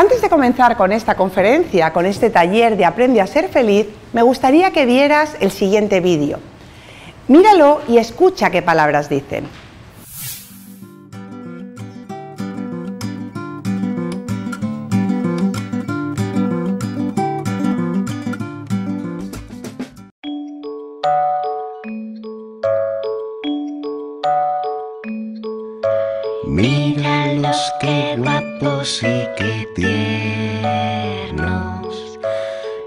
Antes de comenzar con esta conferencia, con este taller de Aprende a ser feliz, me gustaría que vieras el siguiente vídeo. Míralo y escucha qué palabras dicen. Míralos, qué guapos y qué tiernos,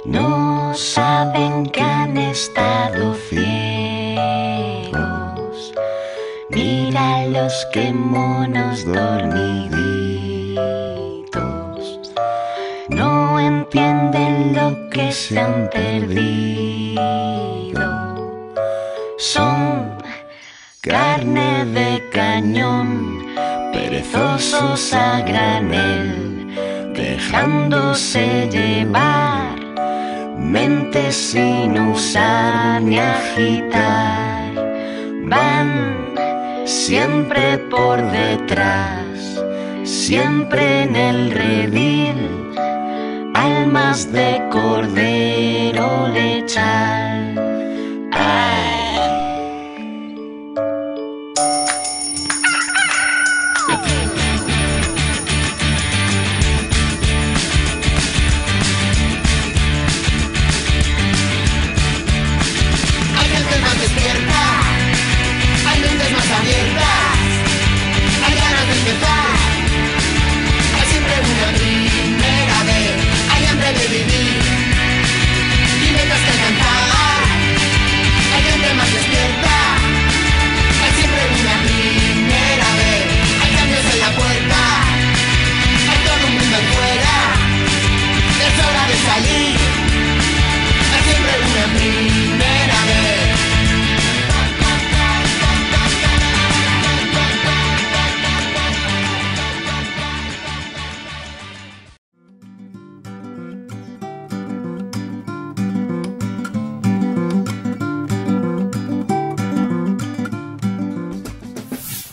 no saben que han estado ciegos. Míralos, qué monos dormiditos, no entienden lo que se han perdido. Son carne de cañón, perezosos a granel, dejándose llevar, mentes sin usar ni agitar. Van siempre por detrás, siempre en el redil, almas de cordero lechal.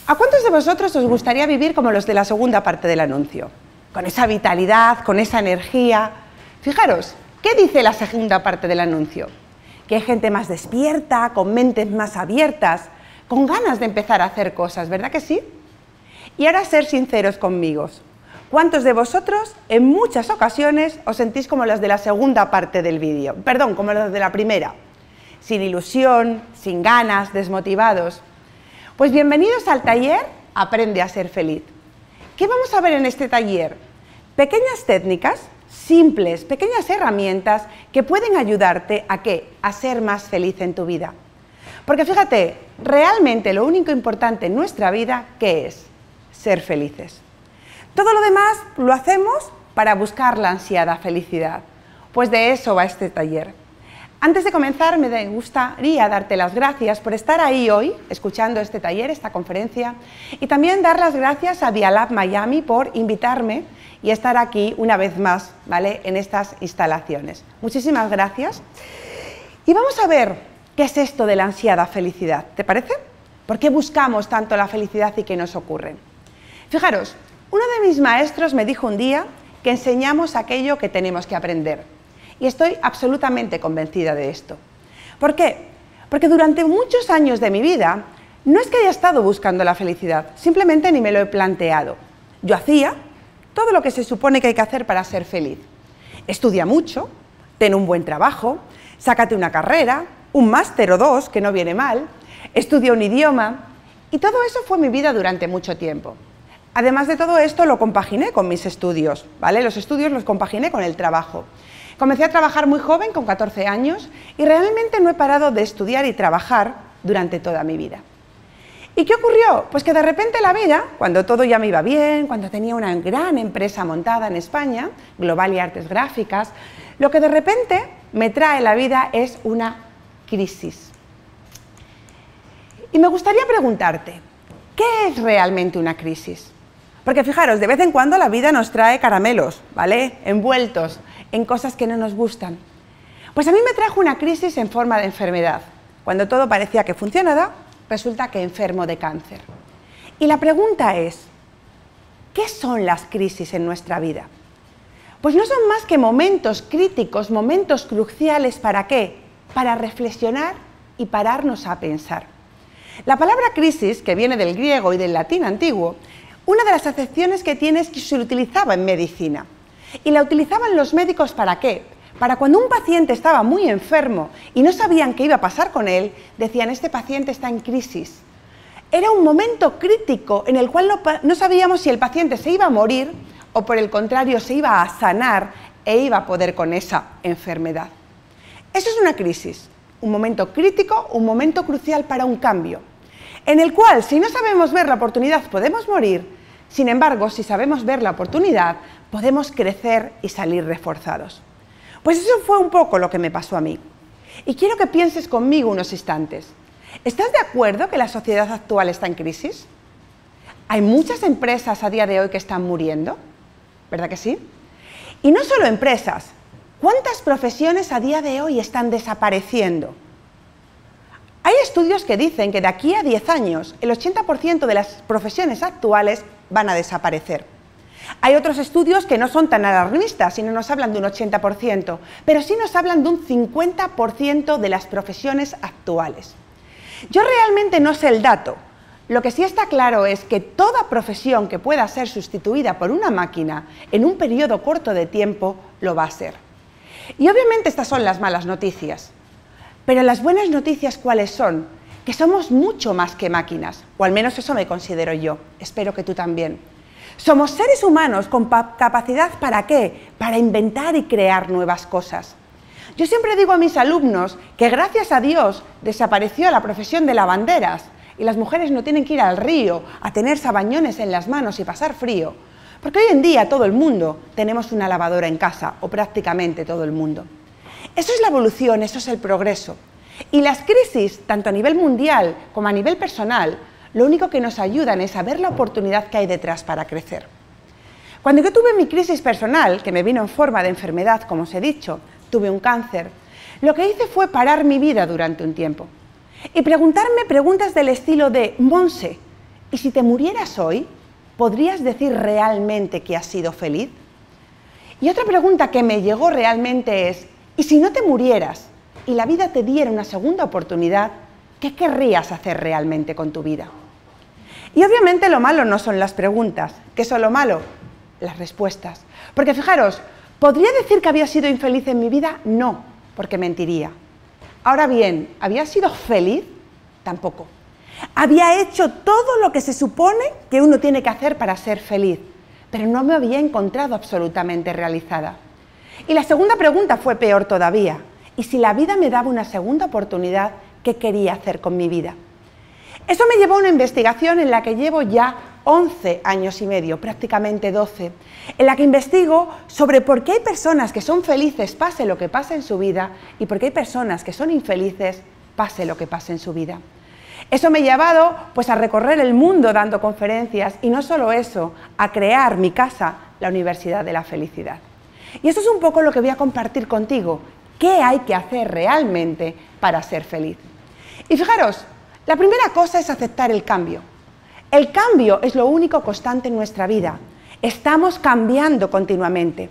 ¿A cuántos de vosotros os gustaría vivir como los de la segunda parte del anuncio? Con esa vitalidad, con esa energía. Fijaros, ¿qué dice la segunda parte del anuncio? Que hay gente más despierta, con mentes más abiertas, con ganas de empezar a hacer cosas, ¿verdad que sí? Y ahora ser sinceros conmigo. ¿Cuántos de vosotros en muchas ocasiones os sentís como los de la segunda parte del vídeo? Perdón, como los de la primera. Sin ilusión, sin ganas, desmotivados. Pues bienvenidos al taller Aprende a ser feliz. ¿Qué vamos a ver en este taller? Pequeñas técnicas, simples, pequeñas herramientas que pueden ayudarte ¿a qué? A ser más feliz en tu vida. Porque fíjate, realmente lo único importante en nuestra vida, ¿qué es? Ser felices. Todo lo demás lo hacemos para buscar la ansiada felicidad. Pues de eso va este taller. Antes de comenzar, me gustaría darte las gracias por estar ahí hoy, escuchando este taller, esta conferencia, y también dar las gracias a Dialab Miami por invitarme y estar aquí una vez más, ¿vale?, en estas instalaciones. Muchísimas gracias. Y vamos a ver qué es esto de la ansiada felicidad, ¿te parece? ¿Por qué buscamos tanto la felicidad y qué nos ocurre? Fijaros, uno de mis maestros me dijo un día que enseñamos aquello que tenemos que aprender. Y estoy absolutamente convencida de esto. ¿Por qué? Porque durante muchos años de mi vida no es que haya estado buscando la felicidad, simplemente ni me lo he planteado. Yo hacía todo lo que se supone que hay que hacer para ser feliz. Estudia mucho, ten un buen trabajo, sácate una carrera, un máster o dos, que no viene mal, estudia un idioma, y todo eso fue mi vida durante mucho tiempo. Además de todo esto, lo compaginé con mis estudios, ¿vale? Los estudios los compaginé con el trabajo. Comencé a trabajar muy joven, con 14 años, y realmente no he parado de estudiar y trabajar durante toda mi vida. ¿Y qué ocurrió? Pues que de repente la vida, cuando todo ya me iba bien, cuando tenía una gran empresa montada en España, Global y Artes Gráficas, lo que de repente me trae la vida es una crisis. Y me gustaría preguntarte, ¿qué es realmente una crisis? Porque fijaros, de vez en cuando la vida nos trae caramelos, ¿vale?, envueltos en cosas que no nos gustan. Pues a mí me trajo una crisis en forma de enfermedad. Cuando todo parecía que funcionaba, resulta que enfermo de cáncer. Y la pregunta es, ¿qué son las crisis en nuestra vida? Pues no son más que momentos críticos, momentos cruciales, ¿para qué? Para reflexionar y pararnos a pensar. La palabra crisis, que viene del griego y del latín antiguo, una de las acepciones que tiene es que se utilizaba en medicina. Y la utilizaban los médicos ¿para qué? Para cuando un paciente estaba muy enfermo y no sabían qué iba a pasar con él, decían, este paciente está en crisis. Era un momento crítico en el cual no sabíamos si el paciente se iba a morir o por el contrario se iba a sanar e iba a poder con esa enfermedad. Eso es una crisis, un momento crítico, un momento crucial para un cambio, en el cual si no sabemos ver la oportunidad podemos morir, sin embargo, si sabemos ver la oportunidad podemos crecer y salir reforzados. Pues eso fue un poco lo que me pasó a mí. Y quiero que pienses conmigo unos instantes. ¿Estás de acuerdo que la sociedad actual está en crisis? Hay muchas empresas a día de hoy que están muriendo, ¿verdad que sí? Y no solo empresas, ¿cuántas profesiones a día de hoy están desapareciendo? Hay estudios que dicen que de aquí a 10 años el 80% de las profesiones actuales van a desaparecer. Hay otros estudios que no son tan alarmistas, sino nos hablan de un 80%, pero sí nos hablan de un 50% de las profesiones actuales. Yo realmente no sé el dato. Lo que sí está claro es que toda profesión que pueda ser sustituida por una máquina en un periodo corto de tiempo lo va a ser. Y obviamente estas son las malas noticias. Pero las buenas noticias, ¿cuáles son? Que somos mucho más que máquinas, o al menos eso me considero yo, espero que tú también. Somos seres humanos con capacidad ¿para qué? Para inventar y crear nuevas cosas. Yo siempre digo a mis alumnos que gracias a Dios desapareció la profesión de lavanderas y las mujeres no tienen que ir al río a tener sabañones en las manos y pasar frío, porque hoy en día todo el mundo tenemos una lavadora en casa, o prácticamente todo el mundo. Eso es la evolución, eso es el progreso. Y las crisis, tanto a nivel mundial como a nivel personal, lo único que nos ayudan es a ver la oportunidad que hay detrás para crecer. Cuando yo tuve mi crisis personal, que me vino en forma de enfermedad, como os he dicho, tuve un cáncer, lo que hice fue parar mi vida durante un tiempo y preguntarme preguntas del estilo de, Monse, ¿y si te murieras hoy, podrías decir realmente que has sido feliz? Y otra pregunta que me llegó realmente es, ¿y si no te murieras y la vida te diera una segunda oportunidad, qué querrías hacer realmente con tu vida? Y obviamente lo malo no son las preguntas, ¿qué son lo malo? Las respuestas. Porque fijaros, ¿podría decir que había sido infeliz en mi vida? No, porque mentiría. Ahora bien, ¿había sido feliz? Tampoco. Había hecho todo lo que se supone que uno tiene que hacer para ser feliz, pero no me había encontrado absolutamente realizada. Y la segunda pregunta fue peor todavía. ¿Y si la vida me daba una segunda oportunidad, qué quería hacer con mi vida? Eso me llevó a una investigación en la que llevo ya 11 años y medio, prácticamente 12, en la que investigo sobre por qué hay personas que son felices pase lo que pase en su vida y por qué hay personas que son infelices pase lo que pase en su vida. Eso me ha llevado pues, a recorrer el mundo dando conferencias y no solo eso, a crear mi casa, la Universidad de la Felicidad. Y eso es un poco lo que voy a compartir contigo, qué hay que hacer realmente para ser feliz. Y fijaros, la primera cosa es aceptar el cambio. El cambio es lo único constante en nuestra vida. Estamos cambiando continuamente.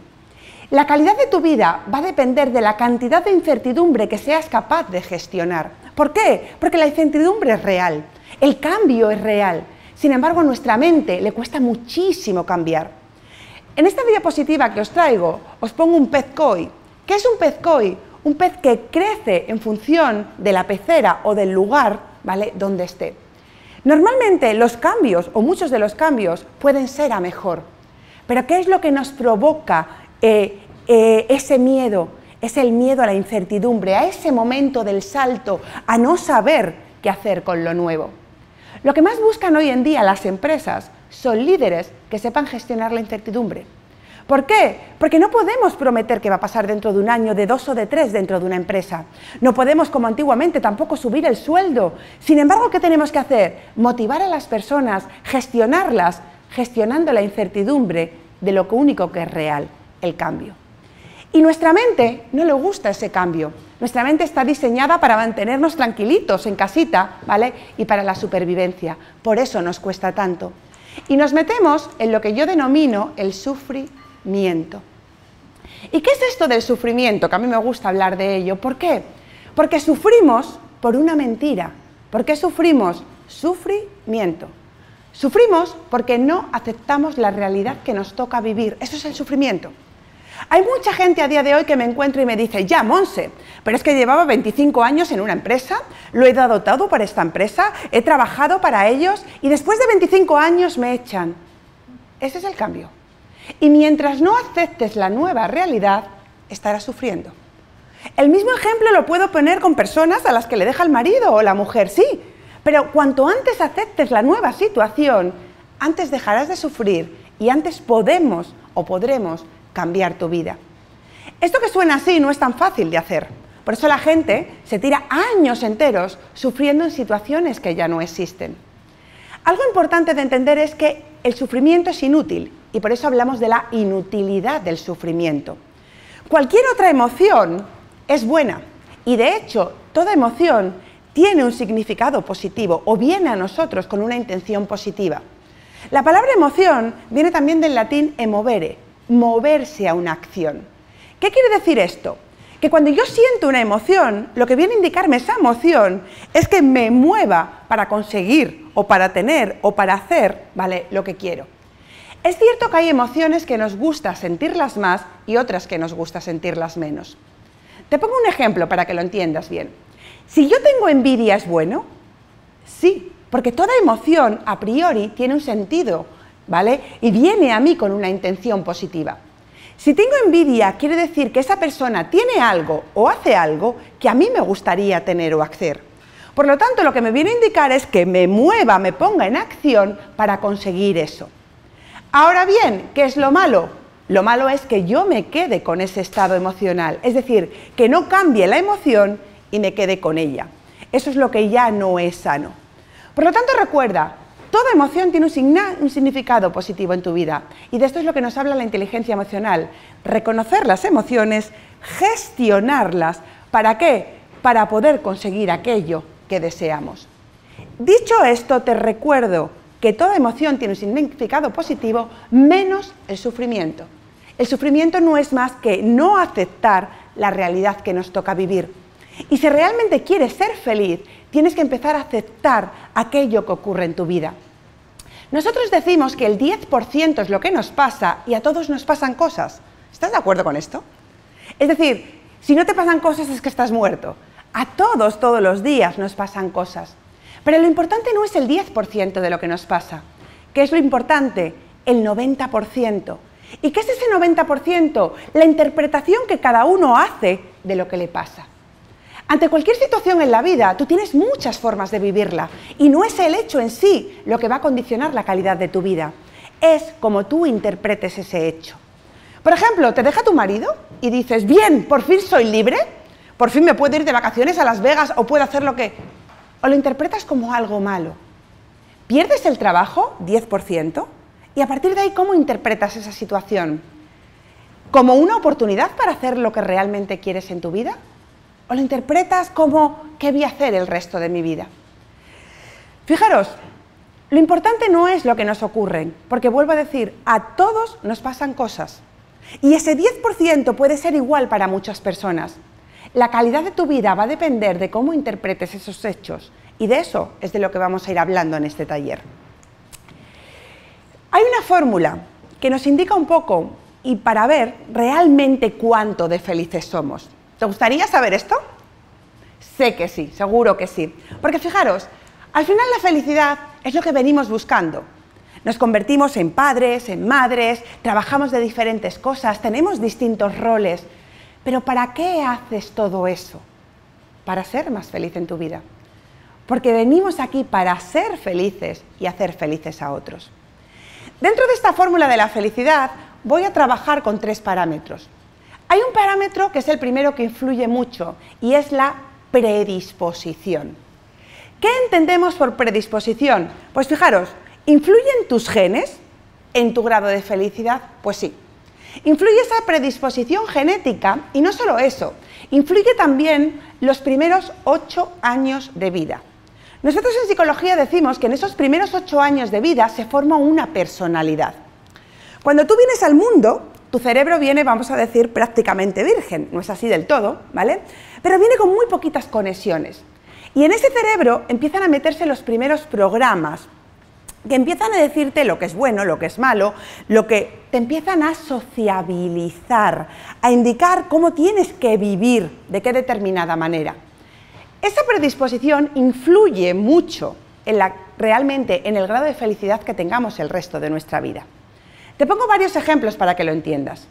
La calidad de tu vida va a depender de la cantidad de incertidumbre que seas capaz de gestionar. ¿Por qué? Porque la incertidumbre es real, el cambio es real. Sin embargo, a nuestra mente le cuesta muchísimo cambiar. En esta diapositiva que os traigo, os pongo un pez koi. ¿Qué es un pez koi? Un pez que crece en función de la pecera o del lugar, ¿vale?, donde esté. Normalmente los cambios, o muchos de los cambios, pueden ser a mejor. Pero ¿qué es lo que nos provoca ese miedo? Es el miedo a la incertidumbre, a ese momento del salto, a no saber qué hacer con lo nuevo. Lo que más buscan hoy en día las empresas son líderes que sepan gestionar la incertidumbre. ¿Por qué? Porque no podemos prometer qué va a pasar dentro de un año, de 2 o de 3 dentro de una empresa. No podemos, como antiguamente, tampoco subir el sueldo. Sin embargo, ¿qué tenemos que hacer? Motivar a las personas, gestionarlas, gestionando la incertidumbre de lo único que es real, el cambio. Y nuestra mente no le gusta ese cambio. Nuestra mente está diseñada para mantenernos tranquilitos en casita, ¿vale?, y para la supervivencia. Por eso nos cuesta tanto. Y nos metemos en lo que yo denomino el sufrimiento. ¿Y qué es esto del sufrimiento? Que a mí me gusta hablar de ello. ¿Por qué? Porque sufrimos por una mentira. ¿Por qué sufrimos? Sufrimiento. Sufrimos porque no aceptamos la realidad que nos toca vivir. Eso es el sufrimiento. Hay mucha gente a día de hoy que me encuentro y me dice, ya, Monse, pero es que llevaba 25 años en una empresa, lo he dado todo para esta empresa, he trabajado para ellos y después de 25 años me echan. Ese es el cambio. Y mientras no aceptes la nueva realidad, estarás sufriendo. El mismo ejemplo lo puedo poner con personas a las que le deja el marido o la mujer, sí, pero cuanto antes aceptes la nueva situación, antes dejarás de sufrir y antes podemos o podremos cambiar tu vida. Esto que suena así no es tan fácil de hacer. Por eso la gente se tira años enteros sufriendo en situaciones que ya no existen. Algo importante de entender es que el sufrimiento es inútil y por eso hablamos de la inutilidad del sufrimiento. Cualquier otra emoción es buena y de hecho toda emoción tiene un significado positivo o viene a nosotros con una intención positiva. La palabra emoción viene también del latín emovere, moverse a una acción. ¿Qué quiere decir esto? Que cuando yo siento una emoción, lo que viene a indicarme esa emoción es que me mueva para conseguir o para tener o para hacer, ¿vale?, lo que quiero. Es cierto que hay emociones que nos gusta sentirlas más y otras que nos gusta sentirlas menos. Te pongo un ejemplo para que lo entiendas bien. Si yo tengo envidia, ¿es bueno? Sí, porque toda emoción a priori tiene un sentido, ¿vale? Y viene a mí con una intención positiva. Si tengo envidia, quiere decir que esa persona tiene algo o hace algo que a mí me gustaría tener o hacer. Por lo tanto, lo que me viene a indicar es que me mueva, me ponga en acción para conseguir eso. Ahora bien, ¿qué es lo malo? Lo malo es que yo me quede con ese estado emocional, es decir, que no cambie la emoción y me quede con ella. Eso es lo que ya no es sano. Por lo tanto, recuerda, toda emoción tiene un significado positivo en tu vida y de esto es lo que nos habla la inteligencia emocional. Reconocer las emociones, gestionarlas, ¿para qué? Para poder conseguir aquello que deseamos. Dicho esto, te recuerdo que toda emoción tiene un significado positivo menos el sufrimiento. El sufrimiento no es más que no aceptar la realidad que nos toca vivir. Y si realmente quieres ser feliz, tienes que empezar a aceptar aquello que ocurre en tu vida. Nosotros decimos que el 10% es lo que nos pasa y a todos nos pasan cosas. ¿Estás de acuerdo con esto? Es decir, si no te pasan cosas es que estás muerto. A todos, todos los días nos pasan cosas. Pero lo importante no es el 10% de lo que nos pasa. ¿Qué es lo importante? El 90%. ¿Y qué es ese 90%? La interpretación que cada uno hace de lo que le pasa. Ante cualquier situación en la vida, tú tienes muchas formas de vivirla y no es el hecho en sí lo que va a condicionar la calidad de tu vida. Es como tú interpretes ese hecho. Por ejemplo, te deja tu marido y dices, bien, por fin soy libre, por fin me puedo ir de vacaciones a Las Vegas o puedo hacer lo que... O lo interpretas como algo malo. ¿Pierdes el trabajo? 10%. Y a partir de ahí, ¿cómo interpretas esa situación? ¿Como una oportunidad para hacer lo que realmente quieres en tu vida? ¿O lo interpretas como qué voy a hacer el resto de mi vida? Fijaros, lo importante no es lo que nos ocurre, porque vuelvo a decir, a todos nos pasan cosas. Y ese 10% puede ser igual para muchas personas. La calidad de tu vida va a depender de cómo interpretes esos hechos y de eso es de lo que vamos a ir hablando en este taller. Hay una fórmula que nos indica un poco y para ver realmente cuánto de felices somos. ¿Te gustaría saber esto? Sé que sí, seguro que sí. Porque fijaros, al final la felicidad es lo que venimos buscando. Nos convertimos en padres, en madres, trabajamos de diferentes cosas, tenemos distintos roles. Pero ¿para qué haces todo eso? Para ser más feliz en tu vida. Porque venimos aquí para ser felices y hacer felices a otros. Dentro de esta fórmula de la felicidad voy a trabajar con 3 parámetros. Hay un parámetro que es el primero que influye mucho y es la predisposición. ¿Qué entendemos por predisposición? Pues fijaros, ¿influyen tus genes en tu grado de felicidad? Pues sí. Influye esa predisposición genética y no solo eso, influye también los primeros 8 años de vida. Nosotros en psicología decimos que en esos primeros 8 años de vida se forma una personalidad. Cuando tú vienes al mundo, tu cerebro viene, vamos a decir, prácticamente virgen, no es así del todo, ¿vale? Pero viene con muy poquitas conexiones. Y en ese cerebro empiezan a meterse los primeros programas que empiezan a decirte lo que es bueno, lo que es malo, lo que te empiezan a sociabilizar, a indicar cómo tienes que vivir, de qué determinada manera. Esa predisposición influye mucho realmente en el grado de felicidad que tengamos el resto de nuestra vida. Te pongo varios ejemplos para que lo entiendas.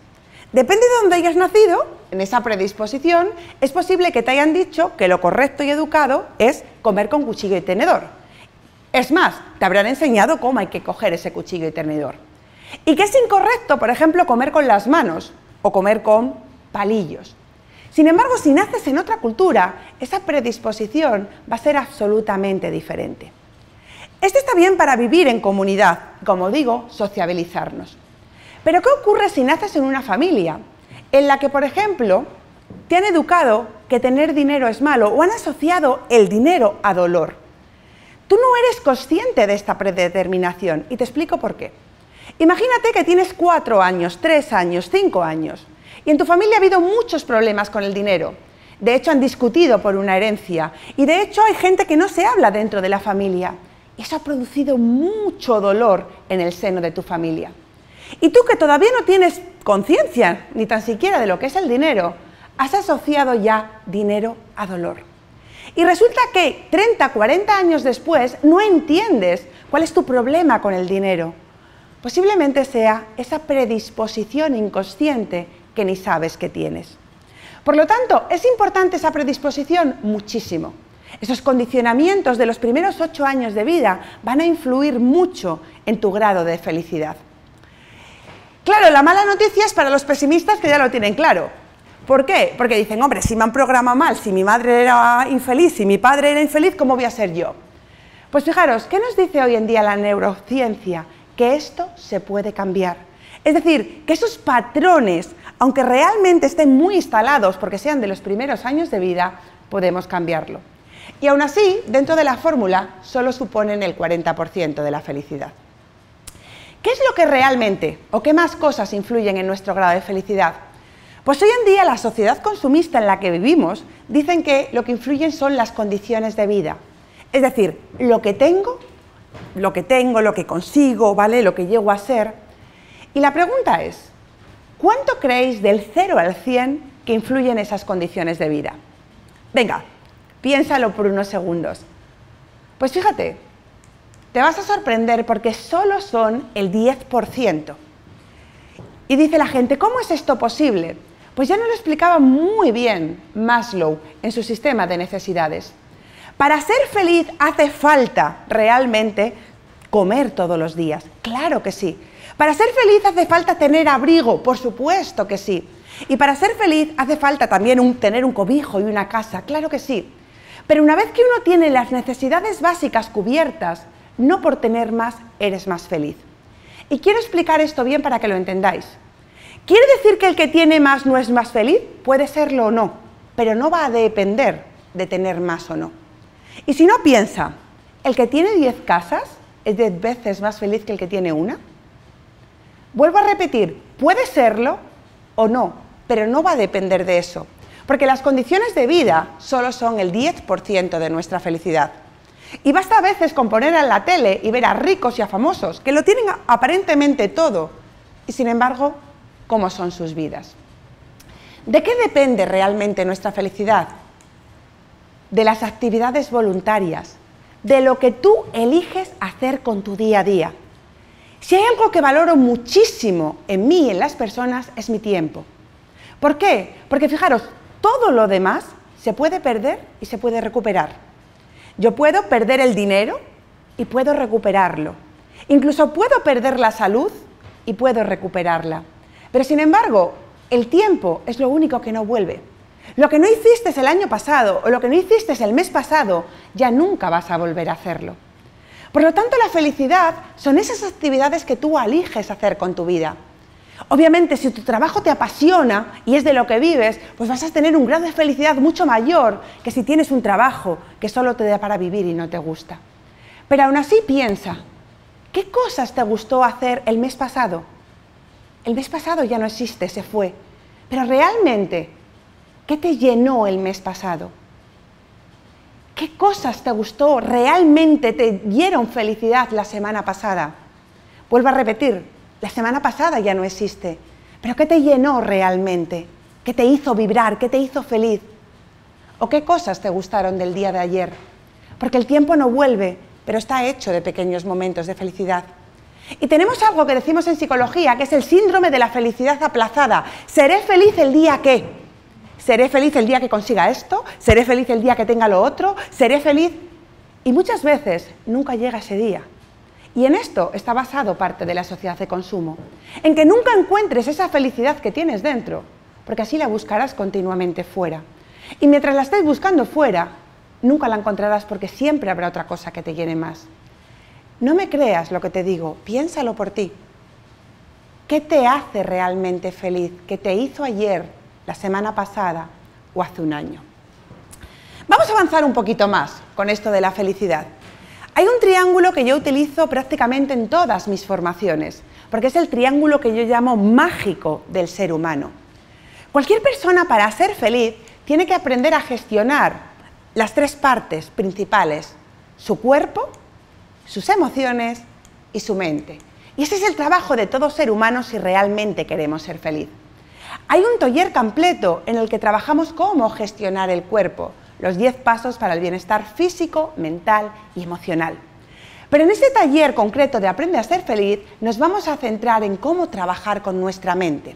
Depende de dónde hayas nacido, en esa predisposición, es posible que te hayan dicho que lo correcto y educado es comer con cuchillo y tenedor. Es más, te habrán enseñado cómo hay que coger ese cuchillo y tenedor. Y que es incorrecto, por ejemplo, comer con las manos o comer con palillos. Sin embargo, si naces en otra cultura, esa predisposición va a ser absolutamente diferente. Esto está bien para vivir en comunidad, como digo, sociabilizarnos. Pero ¿qué ocurre si naces en una familia en la que, por ejemplo, te han educado que tener dinero es malo o han asociado el dinero a dolor? Tú no eres consciente de esta predeterminación y te explico por qué. Imagínate que tienes 4 años, 3 años, 5 años y en tu familia ha habido muchos problemas con el dinero. De hecho, han discutido por una herencia y de hecho hay gente que no se habla dentro de la familia. Eso ha producido mucho dolor en el seno de tu familia. Y tú, que todavía no tienes conciencia ni tan siquiera de lo que es el dinero, has asociado ya dinero a dolor. Y resulta que 30, 40 años después no entiendes cuál es tu problema con el dinero. Posiblemente sea esa predisposición inconsciente que ni sabes que tienes. Por lo tanto, ¿es importante esa predisposición? Muchísimo. Esos condicionamientos de los primeros 8 años de vida van a influir mucho en tu grado de felicidad. Claro, la mala noticia es para los pesimistas que ya lo tienen claro. ¿Por qué? Porque dicen, hombre, si me han programado mal, si mi madre era infeliz, si mi padre era infeliz, ¿cómo voy a ser yo? Pues fijaros, ¿qué nos dice hoy en día la neurociencia? Que esto se puede cambiar. Es decir, que esos patrones, aunque realmente estén muy instalados porque sean de los primeros años de vida, podemos cambiarlo. Y aún así, dentro de la fórmula, solo suponen el 40% de la felicidad. ¿Qué es lo que realmente, o qué más cosas influyen en nuestro grado de felicidad? Pues hoy en día la sociedad consumista en la que vivimos dicen que lo que influyen son las condiciones de vida. Es decir, lo que tengo, lo que consigo, ¿vale? Lo que llego a ser. Y la pregunta es, ¿cuánto creéis del 0 al 100 que influyen esas condiciones de vida? Venga, piénsalo por unos segundos. Pues fíjate, te vas a sorprender porque solo son el 10%. Y dice la gente, ¿cómo es esto posible? Pues ya nos lo explicaba muy bien Maslow en su sistema de necesidades. Para ser feliz hace falta realmente comer todos los días, claro que sí. Para ser feliz hace falta tener abrigo, por supuesto que sí. Y para ser feliz hace falta también tener un cobijo y una casa, claro que sí. Pero una vez que uno tiene las necesidades básicas cubiertas, no por tener más eres más feliz. Y quiero explicar esto bien para que lo entendáis. ¿Quiere decir que el que tiene más no es más feliz? Puede serlo o no, pero no va a depender de tener más o no. Y si no, piensa, ¿el que tiene 10 casas es 10 veces más feliz que el que tiene una? Vuelvo a repetir, puede serlo o no, pero no va a depender de eso, porque las condiciones de vida solo son el 10% de nuestra felicidad. Y basta a veces con poner en la tele y ver a ricos y a famosos que lo tienen aparentemente todo, y sin embargo, ¿cómo son sus vidas? ¿De qué depende realmente nuestra felicidad? De las actividades voluntarias, de lo que tú eliges hacer con tu día a día. Si hay algo que valoro muchísimo en mí y en las personas es mi tiempo. ¿Por qué? Porque fijaros, todo lo demás se puede perder y se puede recuperar. Yo puedo perder el dinero y puedo recuperarlo. Incluso puedo perder la salud y puedo recuperarla. Pero sin embargo, el tiempo es lo único que no vuelve. Lo que no hiciste el año pasado o lo que no hiciste el mes pasado, ya nunca vas a volver a hacerlo. Por lo tanto, la felicidad son esas actividades que tú eliges hacer con tu vida. Obviamente, si tu trabajo te apasiona y es de lo que vives, pues vas a tener un grado de felicidad mucho mayor que si tienes un trabajo que solo te da para vivir y no te gusta. Pero aún así piensa, ¿qué cosas te gustó hacer el mes pasado? El mes pasado ya no existe, se fue. Pero realmente, ¿qué te llenó el mes pasado? ¿Qué cosas te gustó, realmente te dieron felicidad la semana pasada? Vuelvo a repetir, la semana pasada ya no existe. ¿Pero qué te llenó realmente? ¿Qué te hizo vibrar? ¿Qué te hizo feliz? ¿O qué cosas te gustaron del día de ayer? Porque el tiempo no vuelve, pero está hecho de pequeños momentos de felicidad. Y tenemos algo que decimos en psicología, que es el síndrome de la felicidad aplazada. Seré feliz el día que. Seré feliz el día que consiga esto, seré feliz el día que tenga lo otro, seré feliz. Y muchas veces nunca llega ese día. Y en esto está basado parte de la sociedad de consumo. En que nunca encuentres esa felicidad que tienes dentro, porque así la buscarás continuamente fuera. Y mientras la estés buscando fuera, nunca la encontrarás porque siempre habrá otra cosa que te llene más. No me creas lo que te digo, piénsalo por ti. ¿Qué te hace realmente feliz? ¿Qué te hizo ayer, la semana pasada o hace un año? Vamos a avanzar un poquito más con esto de la felicidad. Hay un triángulo que yo utilizo prácticamente en todas mis formaciones, porque es el triángulo que yo llamo mágico del ser humano. Cualquier persona para ser feliz tiene que aprender a gestionar las tres partes principales: su cuerpo, sus emociones y su mente. Y ese es el trabajo de todo ser humano si realmente queremos ser feliz. Hay un taller completo en el que trabajamos cómo gestionar el cuerpo, los 10 pasos para el bienestar físico, mental y emocional. Pero en este taller concreto de Aprende a ser feliz nos vamos a centrar en cómo trabajar con nuestra mente.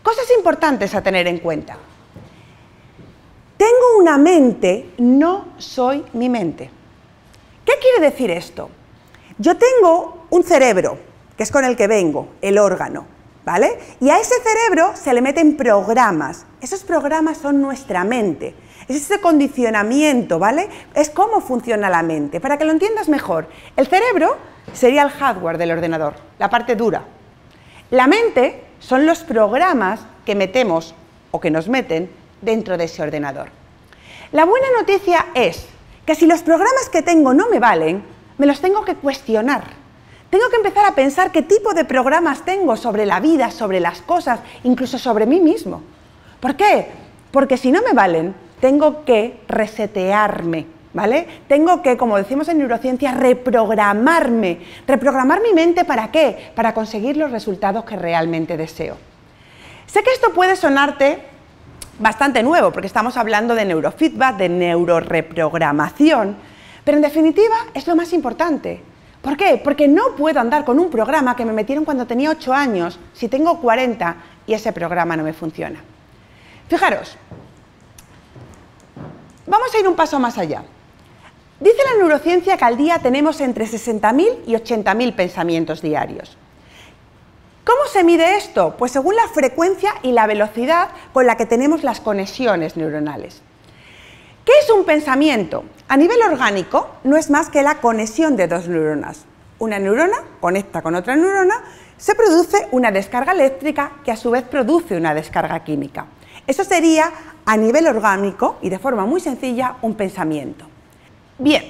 Cosas importantes a tener en cuenta. Tengo una mente, no soy mi mente. ¿Qué quiere decir esto? Yo tengo un cerebro, que es con el que vengo, el órgano, ¿vale? Y a ese cerebro se le meten programas. Esos programas son nuestra mente. Es ese condicionamiento, ¿vale? Es cómo funciona la mente. Para que lo entiendas mejor, el cerebro sería el hardware del ordenador, la parte dura. La mente son los programas que metemos o que nos meten dentro de ese ordenador. La buena noticia es que si los programas que tengo no me valen, me los tengo que cuestionar. Tengo que empezar a pensar qué tipo de programas tengo sobre la vida, sobre las cosas, incluso sobre mí mismo. ¿Por qué? Porque si no me valen, tengo que resetearme, ¿vale? Tengo que, como decimos en neurociencia, reprogramarme. ¿Reprogramar mi mente para qué? Para conseguir los resultados que realmente deseo. Sé que esto puede sonarte bastante nuevo, porque estamos hablando de neurofeedback, de neuroreprogramación, pero en definitiva es lo más importante. ¿Por qué? Porque no puedo andar con un programa que me metieron cuando tenía 8 años, si tengo 40 y ese programa no me funciona. Fijaros, vamos a ir un paso más allá. Dice la neurociencia que al día tenemos entre 60.000 y 80.000 pensamientos diarios. ¿Cómo se mide esto? Pues según la frecuencia y la velocidad con la que tenemos las conexiones neuronales. ¿Qué es un pensamiento? A nivel orgánico no es más que la conexión de dos neuronas. Una neurona conecta con otra neurona, se produce una descarga eléctrica que a su vez produce una descarga química. Eso sería a nivel orgánico y de forma muy sencilla un pensamiento. Bien,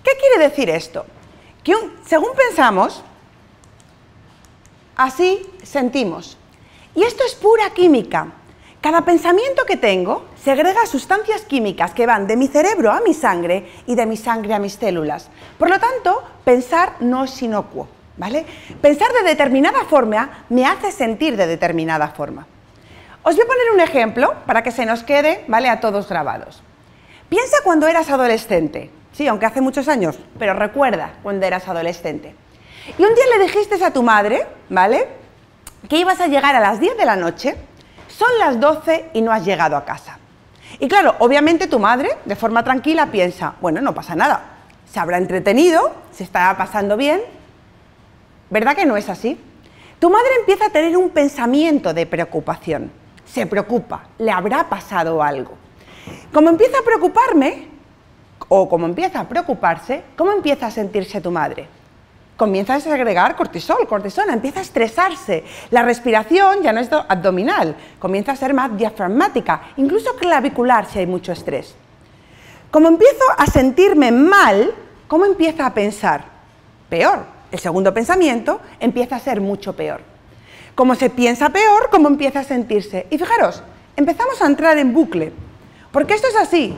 ¿qué quiere decir esto? Que según pensamos, así sentimos. Y esto es pura química. Cada pensamiento que tengo segrega sustancias químicas que van de mi cerebro a mi sangre y de mi sangre a mis células. Por lo tanto, pensar no es inocuo, ¿vale? Pensar de determinada forma me hace sentir de determinada forma. Os voy a poner un ejemplo para que se nos quede, ¿vale?, a todos grabados. Piensa cuando eras adolescente. Sí, aunque hace muchos años, pero recuerda cuando eras adolescente. Y un día le dijiste a tu madre, ¿vale?, que ibas a llegar a las 10 de la noche, son las 12 y no has llegado a casa. Y claro, obviamente tu madre, de forma tranquila, piensa, bueno, no pasa nada, se habrá entretenido, se estará pasando bien. ¿Verdad que no es así? Tu madre empieza a tener un pensamiento de preocupación. Se preocupa, le habrá pasado algo. Como empieza a preocuparme, o como empieza a preocuparse, ¿cómo empieza a sentirse tu madre? Comienza a segregar cortisona, empieza a estresarse. La respiración ya no es abdominal, comienza a ser más diafragmática, incluso clavicular si hay mucho estrés. Como empiezo a sentirme mal, ¿cómo empieza a pensar? Peor. El segundo pensamiento empieza a ser mucho peor. Como se piensa peor, como empieza a sentirse. Y fijaros, empezamos a entrar en bucle, porque esto es así.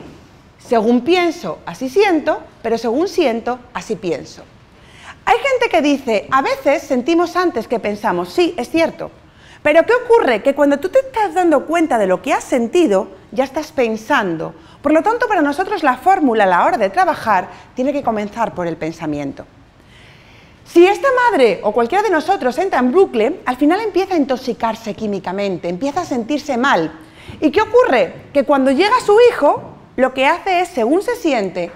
Según pienso, así siento, pero según siento, así pienso. Hay gente que dice, a veces sentimos antes que pensamos. Sí, es cierto. Pero ¿qué ocurre? Que cuando tú te estás dando cuenta de lo que has sentido, ya estás pensando. Por lo tanto, para nosotros la fórmula a la hora de trabajar tiene que comenzar por el pensamiento. Si esta madre o cualquiera de nosotros entra en bucle, al final empieza a intoxicarse químicamente, empieza a sentirse mal. ¿Y qué ocurre? Que cuando llega su hijo, lo que hace es, según se siente,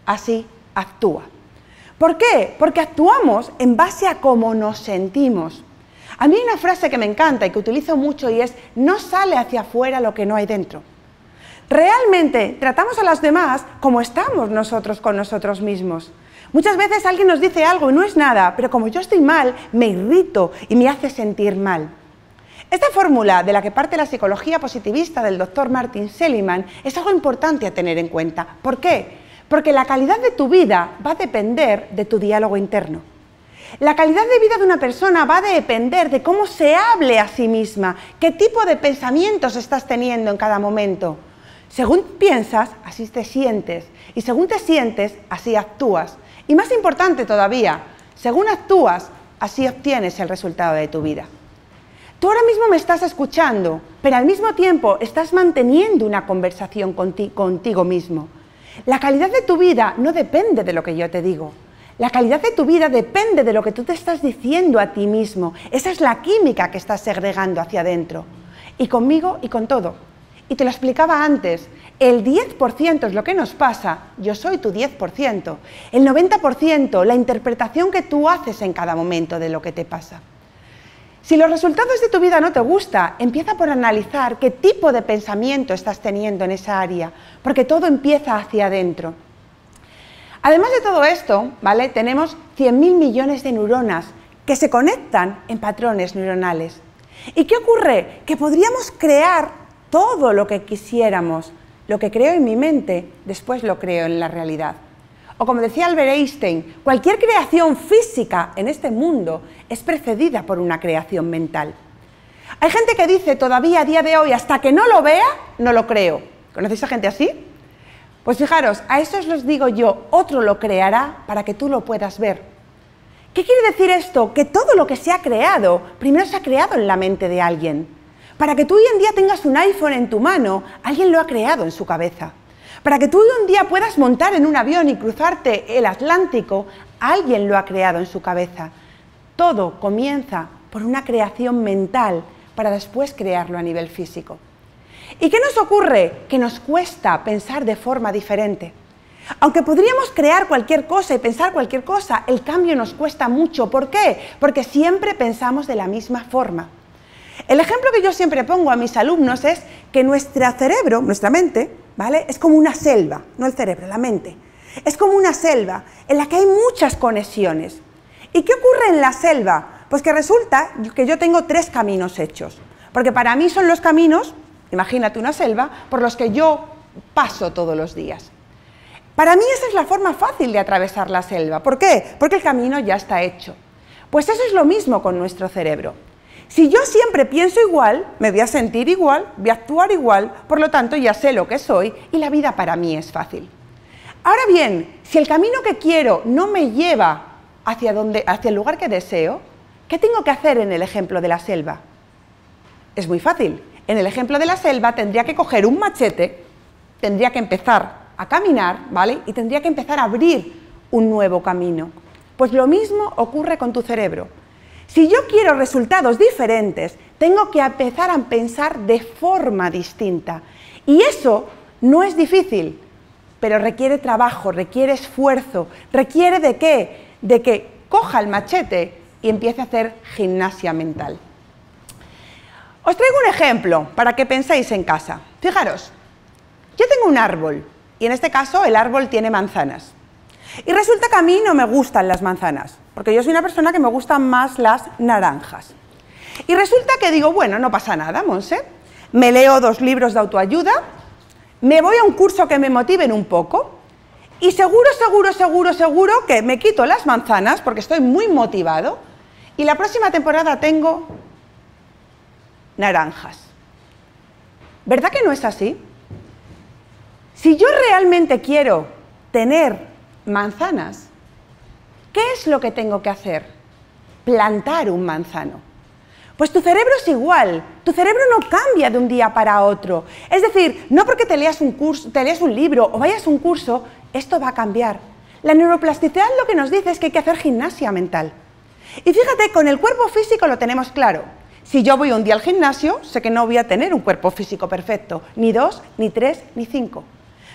así actúa. ¿Por qué? Porque actuamos en base a cómo nos sentimos. A mí hay una frase que me encanta y que utilizo mucho y es, no sale hacia afuera lo que no hay dentro. Realmente tratamos a los demás como estamos nosotros con nosotros mismos. Muchas veces alguien nos dice algo y no es nada, pero como yo estoy mal, me irrito y me hace sentir mal. Esta fórmula de la que parte la psicología positivista del Dr. Martin Seligman es algo importante a tener en cuenta. ¿Por qué? Porque la calidad de tu vida va a depender de tu diálogo interno. La calidad de vida de una persona va a depender de cómo se hable a sí misma, qué tipo de pensamientos estás teniendo en cada momento. Según piensas, así te sientes, y según te sientes, así actúas. Y más importante todavía, según actúas, así obtienes el resultado de tu vida. Tú ahora mismo me estás escuchando, pero al mismo tiempo estás manteniendo una conversación contigo mismo. La calidad de tu vida no depende de lo que yo te digo. La calidad de tu vida depende de lo que tú te estás diciendo a ti mismo. Esa es la química que estás segregando hacia adentro. Y conmigo y con todo. Y te lo explicaba antes, el 10% es lo que nos pasa, yo soy tu 10%. El 90%, la interpretación que tú haces en cada momento de lo que te pasa. Si los resultados de tu vida no te gustan, empieza por analizar qué tipo de pensamiento estás teniendo en esa área, porque todo empieza hacia adentro. Además de todo esto, ¿vale? Tenemos 100.000 millones de neuronas que se conectan en patrones neuronales. ¿Y qué ocurre? Que podríamos crear todo lo que quisiéramos. Lo que creo en mi mente, después lo creo en la realidad. O como decía Albert Einstein, cualquier creación física en este mundo es precedida por una creación mental. Hay gente que dice todavía a día de hoy, hasta que no lo vea, no lo creo. ¿Conocéis a gente así? Pues fijaros, a eso os digo yo, otro lo creará para que tú lo puedas ver. ¿Qué quiere decir esto? Que todo lo que se ha creado, primero se ha creado en la mente de alguien. Para que tú hoy en día tengas un iPhone en tu mano, alguien lo ha creado en su cabeza. Para que tú hoy en día puedas montar en un avión y cruzarte el Atlántico, alguien lo ha creado en su cabeza. Todo comienza por una creación mental para después crearlo a nivel físico. ¿Y qué nos ocurre? Que nos cuesta pensar de forma diferente. Aunque podríamos crear cualquier cosa y pensar cualquier cosa, el cambio nos cuesta mucho. ¿Por qué? Porque siempre pensamos de la misma forma. El ejemplo que yo siempre pongo a mis alumnos es que nuestro cerebro, nuestra mente, ¿vale? Es como una selva, no el cerebro, la mente. Es como una selva en la que hay muchas conexiones. ¿Y qué ocurre en la selva? Pues que resulta que yo tengo 3 caminos hechos. Porque para mí son los caminos, imagínate una selva, por los que yo paso todos los días. Para mí esa es la forma fácil de atravesar la selva. ¿Por qué? Porque el camino ya está hecho. Pues eso es lo mismo con nuestro cerebro. Si yo siempre pienso igual, me voy a sentir igual, voy a actuar igual, por lo tanto ya sé lo que soy y la vida para mí es fácil. Ahora bien, si el camino que quiero no me lleva hacia el lugar que deseo, ¿qué tengo que hacer en el ejemplo de la selva? Es muy fácil. En el ejemplo de la selva tendría que coger un machete, tendría que empezar a caminar, ¿vale? Y tendría que empezar a abrir un nuevo camino. Pues lo mismo ocurre con tu cerebro. Si yo quiero resultados diferentes, tengo que empezar a pensar de forma distinta. Y eso no es difícil, pero requiere trabajo, requiere esfuerzo, requiere ¿de qué? De que coja el machete y empiece a hacer gimnasia mental. Os traigo un ejemplo para que penséis en casa. Fijaros, yo tengo un árbol y en este caso el árbol tiene manzanas. Y resulta que a mí no me gustan las manzanas, porque yo soy una persona que me gustan más las naranjas. Y resulta que digo, bueno, no pasa nada, Monse, me leo 2 libros de autoayuda, me voy a un curso que me motiven un poco y seguro que me quito las manzanas porque estoy muy motivado y la próxima temporada tengo naranjas. ¿Verdad que no es así? Si yo realmente quiero tener manzanas, ¿qué es lo que tengo que hacer? Plantar un manzano. Pues tu cerebro es igual, tu cerebro no cambia de un día para otro. Es decir, no porque te leas un libro o vayas a un curso, esto va a cambiar. La neuroplasticidad lo que nos dice es que hay que hacer gimnasia mental. Y fíjate, con el cuerpo físico lo tenemos claro. Si yo voy un día al gimnasio, sé que no voy a tener un cuerpo físico perfecto, ni 2, ni 3, ni 5.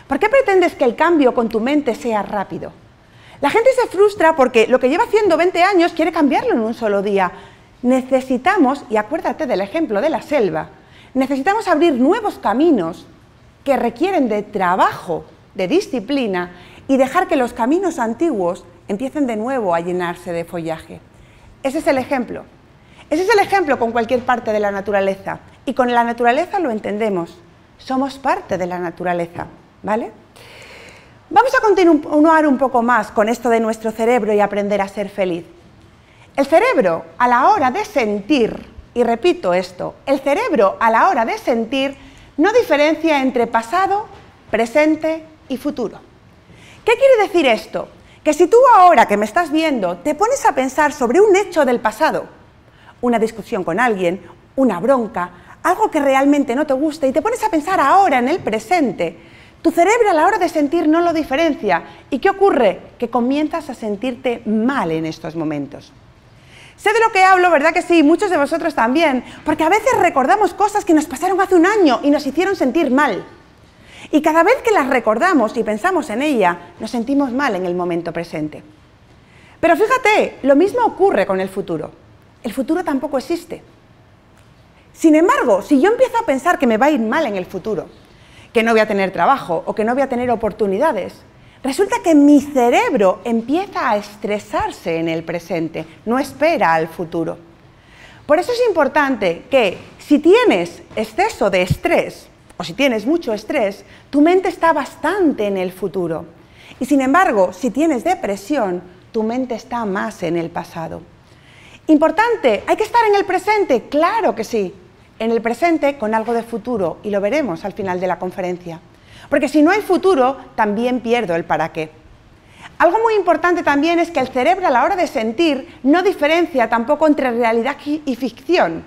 ¿Por qué pretendes que el cambio con tu mente sea rápido? La gente se frustra porque lo que lleva haciendo 20 años quiere cambiarlo en un solo día. Necesitamos, y acuérdate del ejemplo de la selva, necesitamos abrir nuevos caminos que requieren de trabajo, de disciplina, y dejar que los caminos antiguos empiecen de nuevo a llenarse de follaje. Ese es el ejemplo. Ese es el ejemplo con cualquier parte de la naturaleza. Y con la naturaleza lo entendemos. Somos parte de la naturaleza, ¿vale? Vamos a continuar un poco más con esto de nuestro cerebro y aprender a ser feliz. El cerebro, a la hora de sentir, y repito esto, el cerebro a la hora de sentir no diferencia entre pasado, presente y futuro. ¿Qué quiere decir esto? Que si tú ahora que me estás viendo te pones a pensar sobre un hecho del pasado, una discusión con alguien, una bronca, algo que realmente no te gusta y te pones a pensar ahora en el presente, tu cerebro a la hora de sentir no lo diferencia. ¿Y qué ocurre? Que comienzas a sentirte mal en estos momentos. Sé de lo que hablo, ¿verdad que sí? Muchos de vosotros también, porque a veces recordamos cosas que nos pasaron hace un año y nos hicieron sentir mal. Y cada vez que las recordamos y pensamos en ella, nos sentimos mal en el momento presente. Pero fíjate, lo mismo ocurre con el futuro. El futuro tampoco existe. Sin embargo, si yo empiezo a pensar que me va a ir mal en el futuro, que no voy a tener trabajo o que no voy a tener oportunidades, resulta que mi cerebro empieza a estresarse en el presente, no espera al futuro. Por eso es importante que si tienes exceso de estrés o si tienes mucho estrés, tu mente está bastante en el futuro. Y sin embargo, si tienes depresión, tu mente está más en el pasado. Importante, ¿hay que estar en el presente? Claro que sí. En el presente con algo de futuro, y lo veremos al final de la conferencia. Porque si no hay futuro, también pierdo el para qué. Algo muy importante también es que el cerebro a la hora de sentir no diferencia tampoco entre realidad y ficción.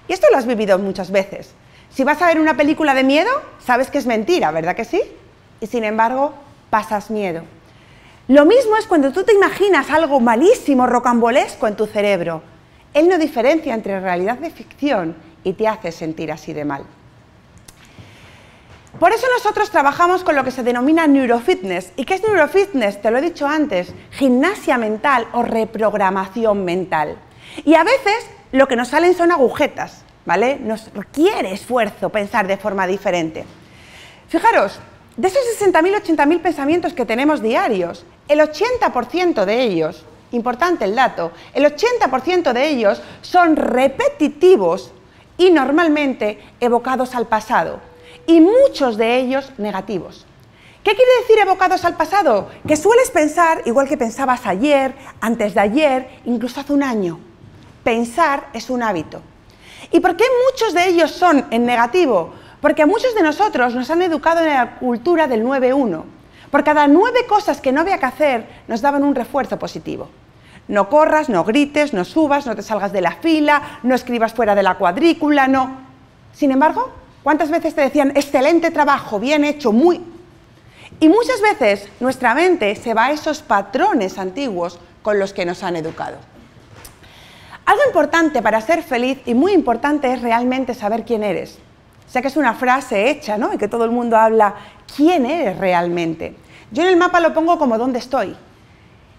Y esto lo has vivido muchas veces. Si vas a ver una película de miedo, sabes que es mentira, ¿verdad que sí? Y sin embargo, pasas miedo. Lo mismo es cuando tú te imaginas algo malísimo, rocambolesco en tu cerebro. Él no diferencia entre realidad y ficción y te hace sentir así de mal. Por eso nosotros trabajamos con lo que se denomina neurofitness. ¿Y qué es neurofitness? Te lo he dicho antes, gimnasia mental o reprogramación mental. Y a veces lo que nos salen son agujetas, ¿vale? Nos requiere esfuerzo pensar de forma diferente. Fijaros, de esos 60.000, 80.000 pensamientos que tenemos diarios, el 80% de ellos, importante el dato, el 80% de ellos son repetitivos y normalmente evocados al pasado, y muchos de ellos negativos. ¿Qué quiere decir evocados al pasado? Que sueles pensar igual que pensabas ayer, antes de ayer, incluso hace un año. Pensar es un hábito. ¿Y por qué muchos de ellos son en negativo? Porque a muchos de nosotros nos han educado en la cultura del 9-1. Por cada 9 cosas que no había que hacer, nos daban un refuerzo positivo. No corras, no grites, no subas, no te salgas de la fila, no escribas fuera de la cuadrícula, no. Sin embargo, ¿cuántas veces te decían, excelente trabajo, bien hecho, muy... Y muchas veces nuestra mente se va a esos patrones antiguos con los que nos han educado. Algo importante para ser feliz y muy importante es realmente saber quién eres. Sé que es una frase hecha, ¿no? Y que todo el mundo habla, ¿quién eres realmente? Yo en el mapa lo pongo como ¿dónde estoy?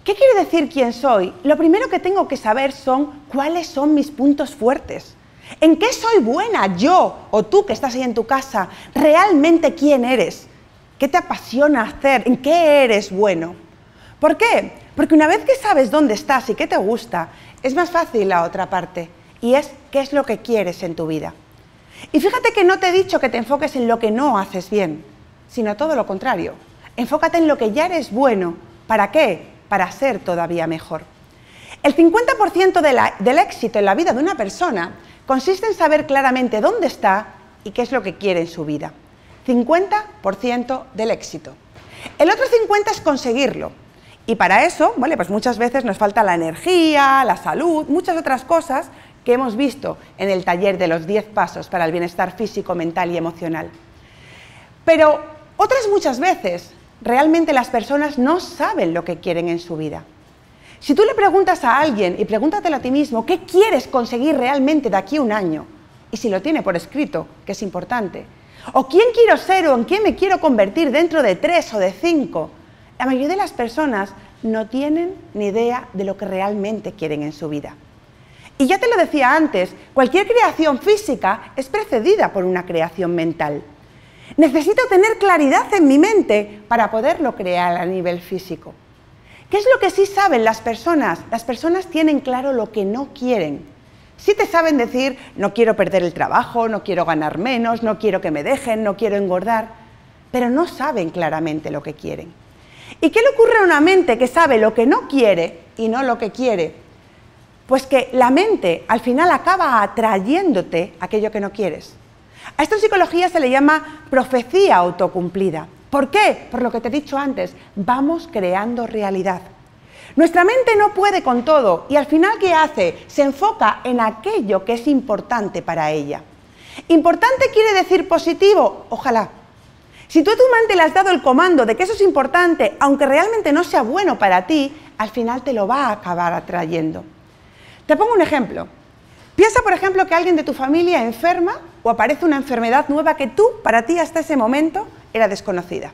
¿Qué quiere decir quién soy? Lo primero que tengo que saber son cuáles son mis puntos fuertes. ¿En qué soy buena yo o tú que estás ahí en tu casa? ¿Realmente quién eres? ¿Qué te apasiona hacer? ¿En qué eres bueno? ¿Por qué? Porque una vez que sabes dónde estás y qué te gusta, es más fácil la otra parte, y es qué es lo que quieres en tu vida. Y fíjate que no te he dicho que te enfoques en lo que no haces bien, sino todo lo contrario. Enfócate en lo que ya eres bueno. ¿Para qué? Para ser todavía mejor. El 50% del éxito en la vida de una persona consiste en saber claramente dónde está y qué es lo que quiere en su vida. 50% del éxito. El otro 50% es conseguirlo. Y para eso, ¿vale? Pues muchas veces nos falta la energía, la salud, muchas otras cosas que hemos visto en el taller de los 10 pasos para el bienestar físico, mental y emocional. Pero otras muchas veces, realmente las personas no saben lo que quieren en su vida. Si tú le preguntas a alguien, y pregúntatelo a ti mismo, ¿qué quieres conseguir realmente de aquí a un año? Y si lo tiene por escrito, que es importante. O quién quiero ser o en quién me quiero convertir dentro de 3 o de 5. La mayoría de las personas no tienen ni idea de lo que realmente quieren en su vida. Y ya te lo decía antes, cualquier creación física es precedida por una creación mental. Necesito tener claridad en mi mente para poderlo crear a nivel físico. ¿Qué es lo que sí saben las personas? Las personas tienen claro lo que no quieren. Sí te saben decir, no quiero perder el trabajo, no quiero ganar menos, no quiero que me dejen, no quiero engordar, pero no saben claramente lo que quieren. ¿Y qué le ocurre a una mente que sabe lo que no quiere y no lo que quiere? Pues que la mente al final acaba atrayéndote aquello que no quieres. A esto en psicología se le llama profecía autocumplida. ¿Por qué? Por lo que te he dicho antes, vamos creando realidad. Nuestra mente no puede con todo y al final ¿qué hace? Se enfoca en aquello que es importante para ella. ¿Importante quiere decir positivo? Ojalá. Si tú a tu mente le has dado el comando de que eso es importante, aunque realmente no sea bueno para ti, al final te lo va a acabar atrayendo. Te pongo un ejemplo. Piensa, por ejemplo, que alguien de tu familia enferma o aparece una enfermedad nueva que tú, para ti, hasta ese momento, era desconocida.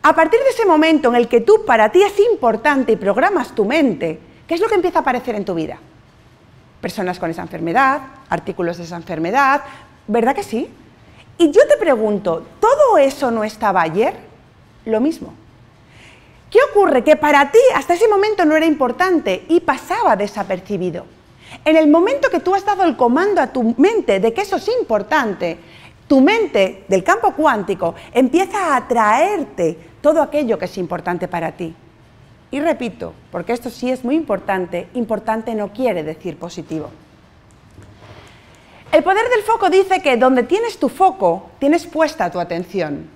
A partir de ese momento en el que tú, para ti, es importante y programas tu mente, ¿qué es lo que empieza a aparecer en tu vida? Personas con esa enfermedad, artículos de esa enfermedad, ¿verdad que sí? Y yo te pregunto, ¿todo eso no estaba ayer? Lo mismo. ¿Qué ocurre? Que para ti hasta ese momento no era importante y pasaba desapercibido. En el momento que tú has dado el comando a tu mente de que eso es importante, tu mente del campo cuántico empieza a atraerte todo aquello que es importante para ti. Y repito, porque esto sí es muy importante, importante no quiere decir positivo. El poder del foco dice que donde tienes tu foco, tienes puesta tu atención.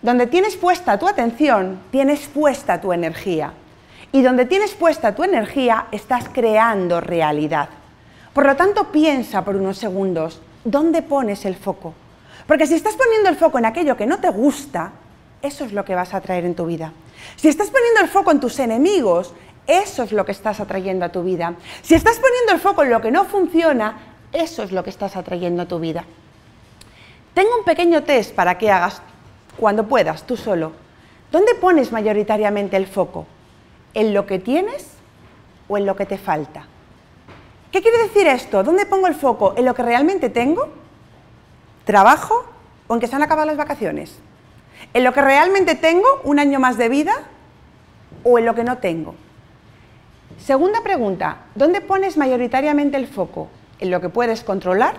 Donde tienes puesta tu atención, tienes puesta tu energía. Y donde tienes puesta tu energía, estás creando realidad. Por lo tanto, piensa por unos segundos, ¿dónde pones el foco? Porque si estás poniendo el foco en aquello que no te gusta, eso es lo que vas a atraer en tu vida. Si estás poniendo el foco en tus enemigos, eso es lo que estás atrayendo a tu vida. Si estás poniendo el foco en lo que no funciona, eso es lo que estás atrayendo a tu vida. Tengo un pequeño test para que hagas cuando puedas, tú solo. ¿Dónde pones mayoritariamente el foco? ¿En lo que tienes o en lo que te falta? ¿Qué quiere decir esto? ¿Dónde pongo el foco? ¿En lo que realmente tengo? ¿Trabajo o en que se han acabado las vacaciones? ¿En lo que realmente tengo, un año más de vida, o en lo que no tengo? Segunda pregunta, ¿dónde pones mayoritariamente el foco? ¿En lo que puedes controlar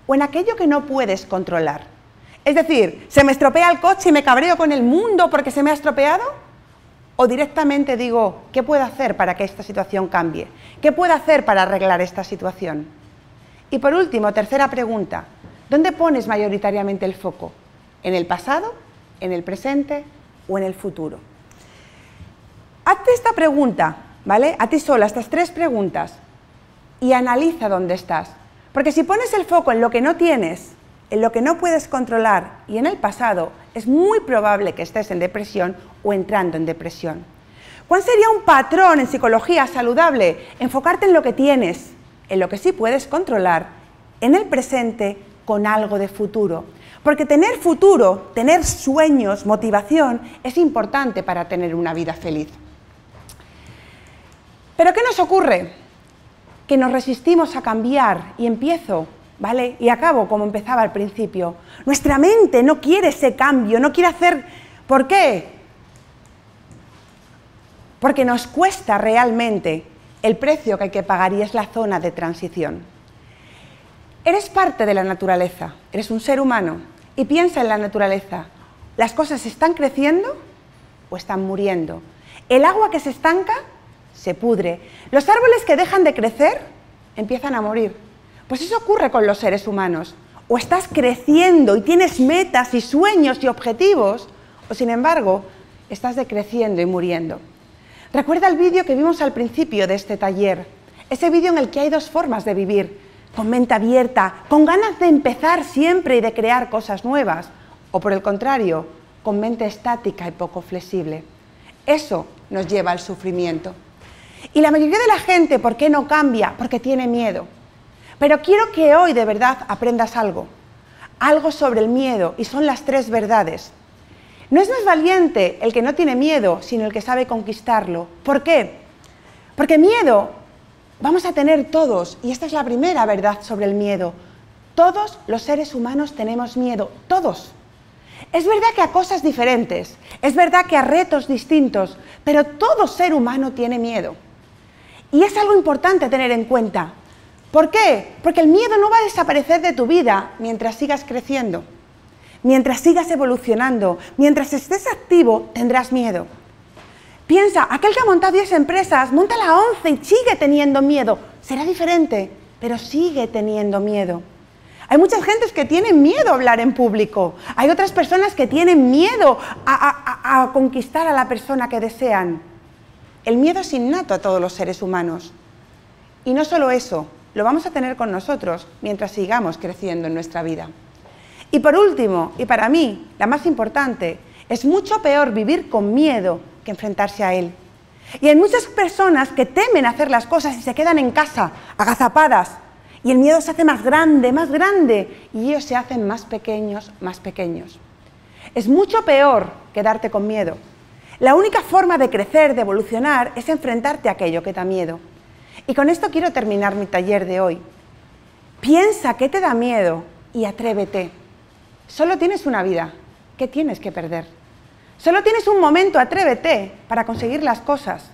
o en aquello que no puedes controlar? Es decir, ¿se me estropea el coche y me cabreo con el mundo porque se me ha estropeado? ¿O directamente digo, ¿qué puedo hacer para que esta situación cambie? ¿Qué puedo hacer para arreglar esta situación? Y por último, tercera pregunta, ¿dónde pones mayoritariamente el foco? ¿En el pasado, en el presente o en el futuro? Hazte esta pregunta, ¿vale? A ti sola, estas 3 preguntas, y analiza dónde estás. Porque si pones el foco en lo que no tienes, en lo que no puedes controlar y en el pasado, es muy probable que estés en depresión o entrando en depresión. ¿Cuál sería un patrón en psicología saludable? Enfocarte en lo que tienes, en lo que sí puedes controlar, en el presente con algo de futuro. Porque tener futuro, tener sueños, motivación, es importante para tener una vida feliz. ¿Pero qué nos ocurre? Que nos resistimos a cambiar y empiezo, ¿vale? Y acabo como empezaba al principio. Nuestra mente no quiere ese cambio, no quiere hacer... ¿Por qué? Porque nos cuesta realmente el precio que hay que pagar y es la zona de transición. Eres parte de la naturaleza, eres un ser humano y piensa en la naturaleza. ¿Las cosas están creciendo o están muriendo? El agua que se estanca se pudre. Los árboles que dejan de crecer empiezan a morir. Pues eso ocurre con los seres humanos. O estás creciendo y tienes metas y sueños y objetivos, o sin embargo, estás decreciendo y muriendo. Recuerda el vídeo que vimos al principio de este taller, ese vídeo en el que hay dos formas de vivir, con mente abierta, con ganas de empezar siempre y de crear cosas nuevas, o por el contrario, con mente estática y poco flexible. Eso nos lleva al sufrimiento. Y la mayoría de la gente, ¿por qué no cambia? Porque tiene miedo. Pero quiero que hoy de verdad aprendas algo sobre el miedo, y son las 3 verdades. No es más valiente el que no tiene miedo, sino el que sabe conquistarlo. ¿Por qué? Porque miedo vamos a tener todos, y esta es la primera verdad sobre el miedo. Todos los seres humanos tenemos miedo, todos. Es verdad que a cosas diferentes, es verdad que a retos distintos, pero todo ser humano tiene miedo. Y es algo importante tener en cuenta. ¿Por qué? Porque el miedo no va a desaparecer de tu vida mientras sigas creciendo, mientras sigas evolucionando, mientras estés activo tendrás miedo. Piensa, aquel que ha montado 10 empresas, monta la 11 y sigue teniendo miedo. Será diferente, pero sigue teniendo miedo. Hay muchas gentes que tienen miedo a hablar en público. Hay otras personas que tienen miedo a conquistar a la persona que desean. El miedo es innato a todos los seres humanos. Y no solo eso, lo vamos a tener con nosotros mientras sigamos creciendo en nuestra vida. Y por último, y para mí, la más importante, es mucho peor vivir con miedo que enfrentarse a él. Y hay muchas personas que temen hacer las cosas y se quedan en casa, agazapadas, y el miedo se hace más grande, y ellos se hacen más pequeños. Es mucho peor quedarte con miedo. La única forma de crecer, de evolucionar, es enfrentarte a aquello que da miedo. Y con esto quiero terminar mi taller de hoy. Piensa qué te da miedo y atrévete. Solo tienes una vida, ¿qué tienes que perder? Solo tienes un momento, atrévete para conseguir las cosas.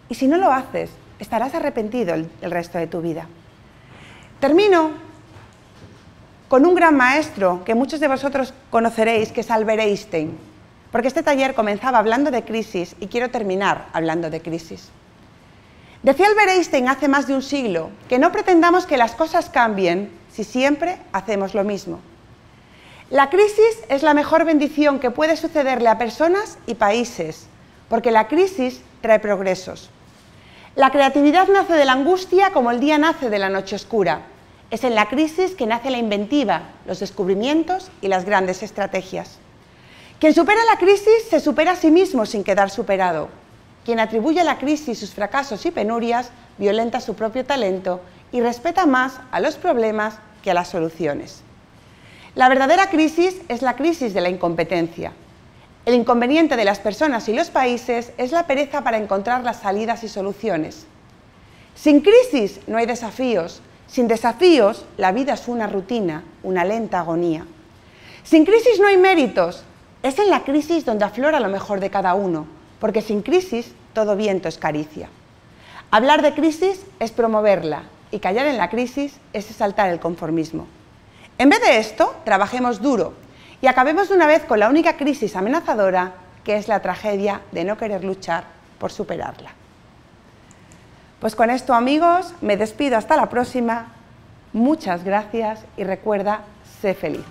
Y si no lo haces, estarás arrepentido el resto de tu vida. Termino con un gran maestro que muchos de vosotros conoceréis, que es Albert Einstein, porque este taller comenzaba hablando de crisis y quiero terminar hablando de crisis. Decía Albert Einstein hace más de un siglo que no pretendamos que las cosas cambien si siempre hacemos lo mismo. La crisis es la mejor bendición que puede sucederle a personas y países, porque la crisis trae progresos. La creatividad nace de la angustia como el día nace de la noche oscura. Es en la crisis que nace la inventiva, los descubrimientos y las grandes estrategias. Quien supera la crisis se supera a sí mismo sin quedar superado. Quien atribuye a la crisis sus fracasos y penurias violenta su propio talento y respeta más a los problemas que a las soluciones. La verdadera crisis es la crisis de la incompetencia. El inconveniente de las personas y los países es la pereza para encontrar las salidas y soluciones. Sin crisis no hay desafíos. Sin desafíos, la vida es una rutina, una lenta agonía. Sin crisis no hay méritos. Es en la crisis donde aflora lo mejor de cada uno, porque sin crisis todo viento es caricia. Hablar de crisis es promoverla y callar en la crisis es exaltar el conformismo. En vez de esto, trabajemos duro y acabemos de una vez con la única crisis amenazadora, que es la tragedia de no querer luchar por superarla. Pues con esto, amigos, me despido hasta la próxima. Muchas gracias y recuerda, sé feliz.